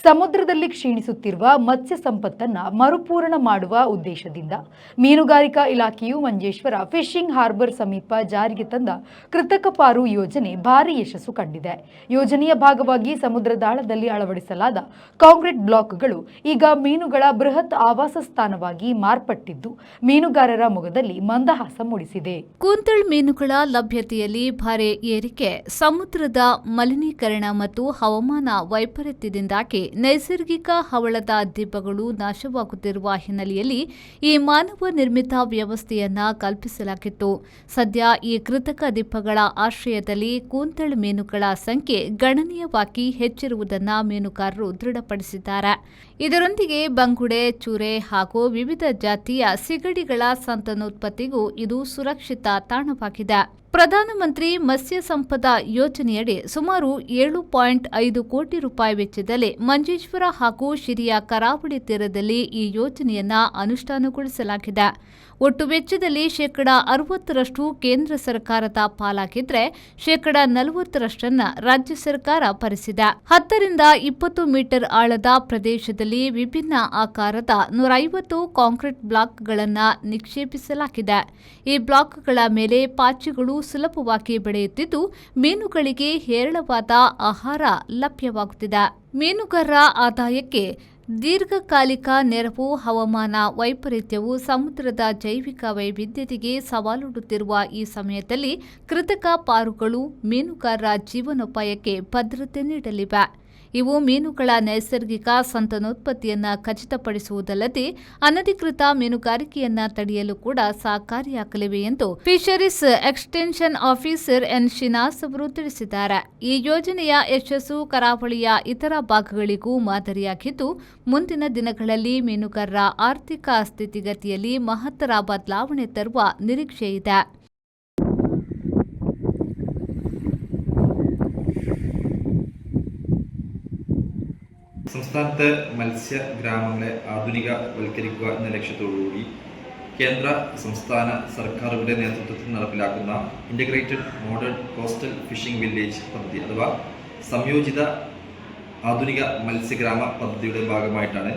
ಸಮುದ್ರದಲ್ಲಿ ಕ್ಷೀಣಿಸುತ್ತಿರುವ ಮತ್ಸ್ಯ ಸಂಪತ್ತನ್ನು ಮರುಪೂರಣ ಮಾಡುವ ಉದ್ದೇಶದಿಂದ ಮೀನುಗಾರಿಕಾ ಇಲಾಖೆಯು ಮಂಜೇಶ್ವರ ಫಿಶಿಂಗ್ ಹಾರ್ಬರ್ ಸಮೀಪ ಜಾರಿಗೆ ತಂದ ಕೃತಕ ಪಾರು ಯೋಜನೆ ಭಾರಿ ಯಶಸ್ಸು ಕಂಡಿದೆ. ಯೋಜನೆಯ ಭಾಗವಾಗಿ ಸಮುದ್ರದಾಳದಲ್ಲಿ ಅಳವಡಿಸಲಾದ ಕಾಂಕ್ರೀಟ್ ಬ್ಲಾಕ್ಗಳು ಈಗ ಮೀನುಗಳ ಬೃಹತ್ ಆವಾಸ ಸ್ಥಾನವಾಗಿ ಮಾರ್ಪಟ್ಟಿದ್ದು ಮೀನುಗಾರರ ಮೊಗದಲ್ಲಿ ಮಂದಹಾಸ ಮೂಡಿಸಿದೆ. ಕೂಂತಳ್ ಮೀನುಗಳ ಲಭ್ಯತೆಯಲ್ಲಿ ಭಾರಿ ಏರಿಕೆ, ಸಮುದ್ರದ ಮಲಿನೀಕರಣ ಮತ್ತು ಹವಾಮಾನ ವೈಪರೀತ್ಯದಿಂದಾಗಿ ನೈಸರ್ಗಿಕ ಹವಳದ ದಿಬ್ಬಗಳು ನಾಶವಾಗುತ್ತಿರುವ ಹಿನ್ನೆಲೆಯಲ್ಲಿ ಈ ಮಾನವ ನಿರ್ಮಿತ ವ್ಯವಸ್ಥೆಯನ್ನ ಕಲ್ಪಿಸಲಾಗಿತ್ತು. ಸದ್ಯ ಈ ಕೃತಕ ದಿಬ್ಬಗಳ ಆಶ್ರಯದಲ್ಲಿ ಕೂಂತಳ್ ಮೀನುಗಳ ಸಂಖ್ಯೆ ಗಣನೀಯವಾಗಿ ಹೆಚ್ಚಿರುವುದನ್ನು ಮೀನುಗಾರರು ದೃಢಪಡಿಸಿದ್ದಾರೆ. ಇದರೊಂದಿಗೆ ಬಂಗುಡೆ, ಚೂರೆ ಹಾಗೂ ವಿವಿಧ ಜಾತಿಯ ಸಿಗಡಿಗಳ ಸಂತಾನೋತ್ಪತ್ತಿಗೂ ಇದು ಸುರಕ್ಷಿತ ತಾಣವಾಗಿದೆ. ಪ್ರಧಾನಮಂತ್ರಿ ಮತ್ಸ್ಯ ಸಂಪದ ಯೋಜನೆಯಡಿ ಸುಮಾರು 7.5 ಕೋಟಿ ರೂಪಾಯಿ ವೆಚ್ಚದಲ್ಲಿ ಮಂಜೇಶ್ವರ ಹಾಗೂ ಶಿರಿಯ ಕರಾವಳಿ ತೀರದಲ್ಲಿ ಈ ಯೋಜನೆಯನ್ನ ಅನುಷ್ಠಾನಗೊಳಿಸಲಾಗಿದೆ. ಒಟ್ಟು ವೆಚ್ಚದಲ್ಲಿ 60% ಕೇಂದ್ರ ಸರ್ಕಾರದ ಪಾಲಾಗಿದ್ರೆ 40% ರಾಜ್ಯ ಸರ್ಕಾರ ಭರಿಸಿದೆ. 10 ರಿಂದ 20 ಮೀಟರ್ ಆಳದ ಪ್ರದೇಶದಲ್ಲಿ ವಿಭಿನ್ನ ಆಕಾರದ 150 ಕಾಂಕ್ರೀಟ್ ಬ್ಲಾಕ್ಗಳನ್ನು ನಿಕ್ಷೇಪಿಸಲಾಗಿದೆ. ಈ ಬ್ಲಾಕ್ಗಳ ಮೇಲೆ ಪಾಚಿಗಳು ಸುಲಭವಾಗಿ ಬೆಳೆಯುತ್ತಿದ್ದು ಮೀನುಗಳಿಗೆ ಹೇರಳವಾದ ಆಹಾರ ಲಭ್ಯವಾಗುತ್ತಿದೆ. ಮೀನುಗಾರರ ಆದಾಯಕ್ಕೆ ದೀರ್ಘಕಾಲಿಕ ನೆರವು, ಹವಾಮಾನ ವೈಪರೀತ್ಯವು ಸಮುದ್ರದ ಜೈವಿಕ ವೈವಿಧ್ಯತೆಗೆ ಸವಾಲೊಡ್ಡುತ್ತಿರುವ ಈ ಸಮಯದಲ್ಲಿ ಕೃತಕ ಪಾರುಗಳು ಮೀನುಗಾರರ ಜೀವನೋಪಾಯಕ್ಕೆ ಭದ್ರತೆ ನೀಡಲಿವೆ. ಇವು ಮೀನುಗಳ ನೈಸರ್ಗಿಕ ಸಂತಾನೋತ್ಪತ್ತಿಯನ್ನು ಖಚಿತಪಡಿಸುವುದಲ್ಲದೆ ಅನಧಿಕೃತ ಮೀನುಗಾರಿಕೆಯನ್ನ ತಡೆಯಲು ಕೂಡ ಸಹಕಾರಿಯಾಗಲಿವೆ ಎಂದು ಫಿಶರೀಸ್ ಎಕ್ಸ್ಟೆನ್ಷನ್ ಆಫೀಸರ್ ಎನ್ ಶಿನಾಸ್ ಅವರು ತಿಳಿಸಿದ್ದಾರೆ. ಈ ಯೋಜನೆಯ ಯಶಸ್ಸು ಕರಾವಳಿಯ ಇತರ ಭಾಗಗಳಿಗೂ ಮಾದರಿಯಾಗಿದ್ದು ಮುಂದಿನ ದಿನಗಳಲ್ಲಿ ಮೀನುಗಾರರ ಆರ್ಥಿಕ ಸ್ಥಿತಿಗತಿಯಲ್ಲಿ ಮಹತ್ತರ ಬದಲಾವಣೆ ತರುವ ನಿರೀಕ್ಷೆಯಿದೆ. സംസ്ഥാനത്തെ മത്സ്യഗ്രാമങ്ങളെ ആധുനികവൽക്കരിക്കുക എന്ന ലക്ഷ്യത്തോടുകൂടി കേന്ദ്ര സംസ്ഥാന സർക്കാരുകളുടെ നേതൃത്വത്തിൽ നടപ്പിലാക്കുന്ന integrated modern coastal phishing village പദ്ധതി അഥവാ സംയോജിത ആധുനിക മത്സ്യഗ്രാമ പദ്ധതിയുടെ ഭാഗമായിട്ടാണ്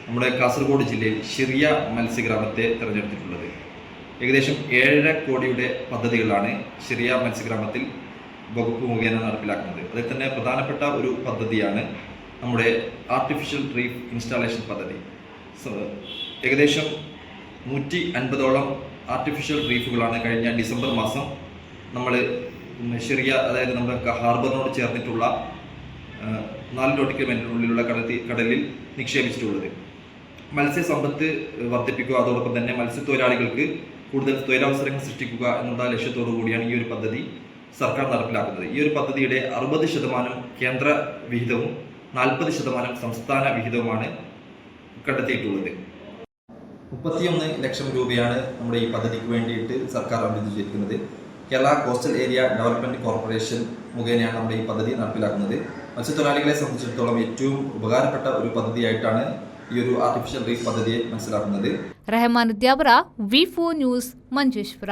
നമ്മുടെ കാസർഗോഡ് ജില്ലയിൽ ഷിറിയ മത്സ്യഗ്രാമത്തെ തിരഞ്ഞെടുത്തിട്ടുള്ളത്. ഏകദേശം 7.5 കോടിയുടെ പദ്ധതികളാണ് ഷിറിയ മത്സ്യഗ്രാമത്തിൽ വകുപ്പ് മുഖേന നടപ്പിലാക്കുന്നത്. അതിൽ തന്നെ പ്രധാനപ്പെട്ട ഒരു പദ്ധതിയാണ് നമ്മുടെ ആർട്ടിഫിഷ്യൽ റീഫ് ഇൻസ്റ്റാളേഷൻ പദ്ധതി. ഏകദേശം 150ഓളം ആർട്ടിഫിഷ്യൽ റീഫുകളാണ് കഴിഞ്ഞ ഡിസംബർ മാസം നമ്മൾ ഷിറിയ, അതായത് നമ്മുടെ ഹാർബറിനോട് ചേർന്നിട്ടുള്ള 4 നോട്ടിക്കൽ മൈലിനുള്ളിലുള്ള കടലിൽ നിക്ഷേപിച്ചിട്ടുള്ളത്. മത്സ്യസമ്പത്ത് വർദ്ധിപ്പിക്കുക, അതോടൊപ്പം തന്നെ മത്സ്യത്തൊഴിലാളികൾക്ക് കൂടുതൽ തൊഴിലവസരങ്ങൾ സൃഷ്ടിക്കുക എന്നുള്ള ലക്ഷ്യത്തോടു കൂടിയാണ് ഈ ഒരു പദ്ധതി സർക്കാർ നടപ്പിലാക്കുന്നത്. ഈ ഒരു പദ്ധതിയുടെ 60% കേന്ദ്ര വിഹിതവും 40% സംസ്ഥാന വിഹിതവുമാണ് കണ്ടെത്തിയിട്ടുള്ളത്. 31 ലക്ഷം രൂപയാണ് നമ്മുടെ ഈ പദ്ധതിക്ക് വേണ്ടിയിട്ട് സർക്കാർ അനുവദിച്ചിരിക്കുന്നത്. Kerala coastal area development corporation മുഖേനയാണ് നമ്മുടെ ഈ പദ്ധതി നടപ്പിലാക്കുന്നത്. മത്സ്യത്തൊഴിലാളികളെ സംബന്ധിച്ചിടത്തോളം ഏറ്റവും ഉപകാരപ്പെട്ട ഒരു പദ്ധതിയായിട്ടാണ് ഈ ഒരു ആർട്ടിഫിഷ്യൽ റീഫ് പദ്ധതിയെ മനസ്സിലാക്കുന്നത്. റഹ്മാനുദ്ദീൻ, V4 ന്യൂസ്, ಮಂಜೇಶ್ವರ.